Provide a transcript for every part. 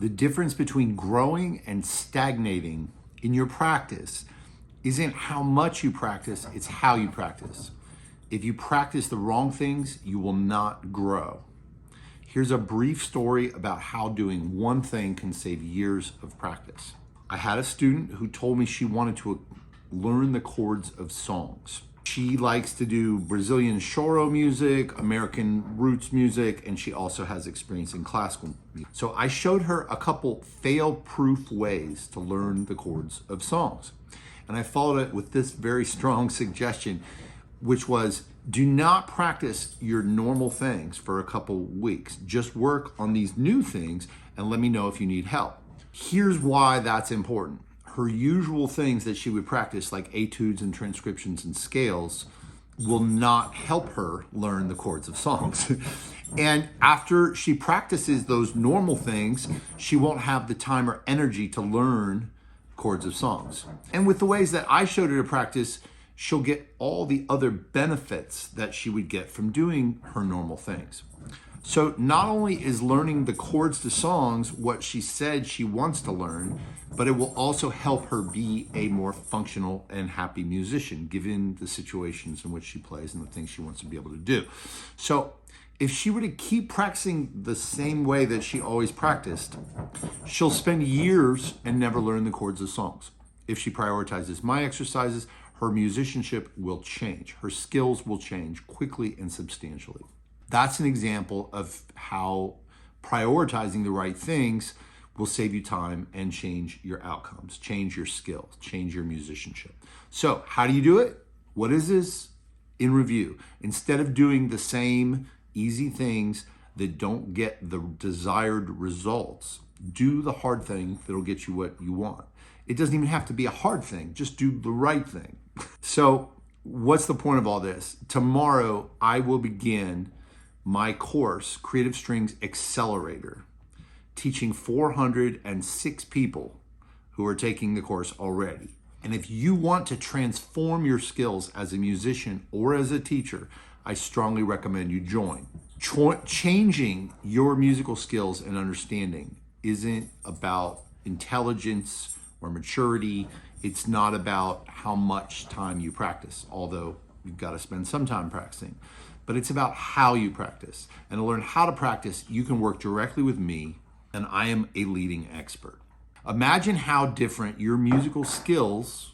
The difference between growing and stagnating in your practice isn't how much you practice, it's how you practice. If you practice the wrong things, you will not grow. Here's a brief story about how doing one thing can save years of practice. I had a student who told me she wanted to learn the chords of songs. She likes to do Brazilian choro music, American roots music, and she also has experience in classical music. So I showed her a couple fail-proof ways to learn the chords of songs. And I followed it with this very strong suggestion, which was, do not practice your normal things for a couple weeks. Just work on these new things and let me know if you need help. Here's why that's important. Her usual things that she would practice, like etudes and transcriptions and scales, will not help her learn the chords of songs. And after she practices those normal things, she won't have the time or energy to learn chords of songs. And with the ways that I showed her to practice, she'll get all the other benefits that she would get from doing her normal things. So not only is learning the chords to songs what she said she wants to learn, but it will also help her be a more functional and happy musician, given the situations in which she plays and the things she wants to be able to do. So if she were to keep practicing the same way that she always practiced, she'll spend years and never learn the chords of songs. If she prioritizes my exercises, her musicianship will change. Her skills will change quickly and substantially. That's an example of how prioritizing the right things will save you time and change your outcomes, change your skills, change your musicianship. So how do you do it? What is this? In review, instead of doing the same easy things that don't get the desired results, do the hard thing that'll get you what you want. It doesn't even have to be a hard thing, just do the right thing. So what's the point of all this? Tomorrow I will begin my course, Creative Strings Accelerator, teaching 406 people who are taking the course already. And if you want to transform your skills as a musician or as a teacher, I strongly recommend you join. Changing your musical skills and understanding isn't about intelligence or maturity. It's not about how much time you practice, although you've got to spend some time practicing. But it's about how you practice. And to learn how to practice, you can work directly with me, and I am a leading expert. Imagine how different your musical skills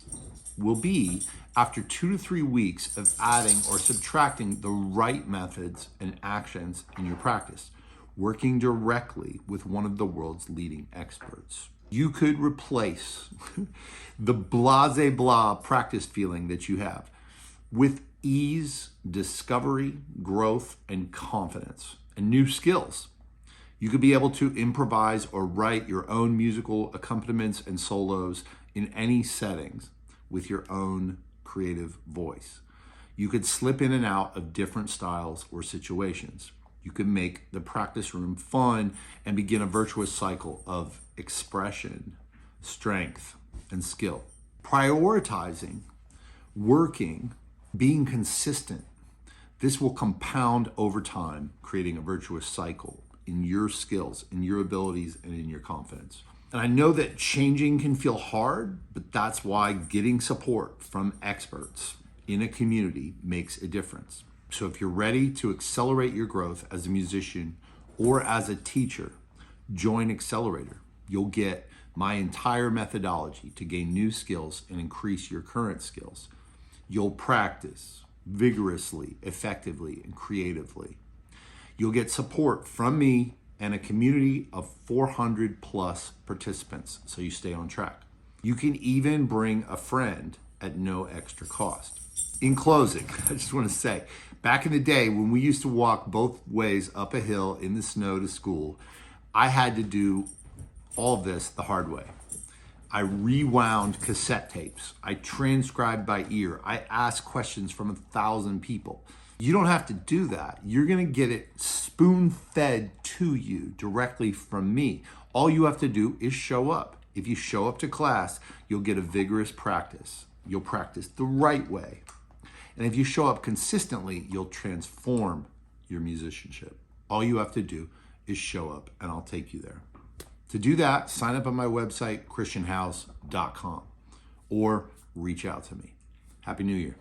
will be after 2 to 3 weeks of adding or subtracting the right methods and actions in your practice, working directly with one of the world's leading experts. You could replace the blase blah practice feeling that you have with ease, discovery, growth, and confidence, and new skills. You could be able to improvise or write your own musical accompaniments and solos in any settings with your own creative voice. You could slip in and out of different styles or situations. You could make the practice room fun and begin a virtuous cycle of expression, strength, and skill. Prioritizing, working, being consistent. This will compound over time, creating a virtuous cycle in your skills, in your abilities, and in your confidence. And I know that changing can feel hard, but that's why getting support from experts in a community makes a difference. So if you're ready to accelerate your growth as a musician or as a teacher, join Accelerator. You'll get my entire methodology to gain new skills and increase your current skills. You'll practice vigorously, effectively, and creatively. You'll get support from me and a community of 400 plus participants, so you stay on track. You can even bring a friend at no extra cost. In closing, I just want to say, back in the day when we used to walk both ways up a hill in the snow to school, I had to do all of this the hard way. I rewound cassette tapes. I transcribed by ear. I asked questions from 1,000 people. You don't have to do that. You're gonna get it spoon-fed to you directly from me. All you have to do is show up. If you show up to class, you'll get a vigorous practice. You'll practice the right way. And if you show up consistently, you'll transform your musicianship. All you have to do is show up, and I'll take you there. To do that, sign up on my website, christianhouse.com, or reach out to me. Happy New Year.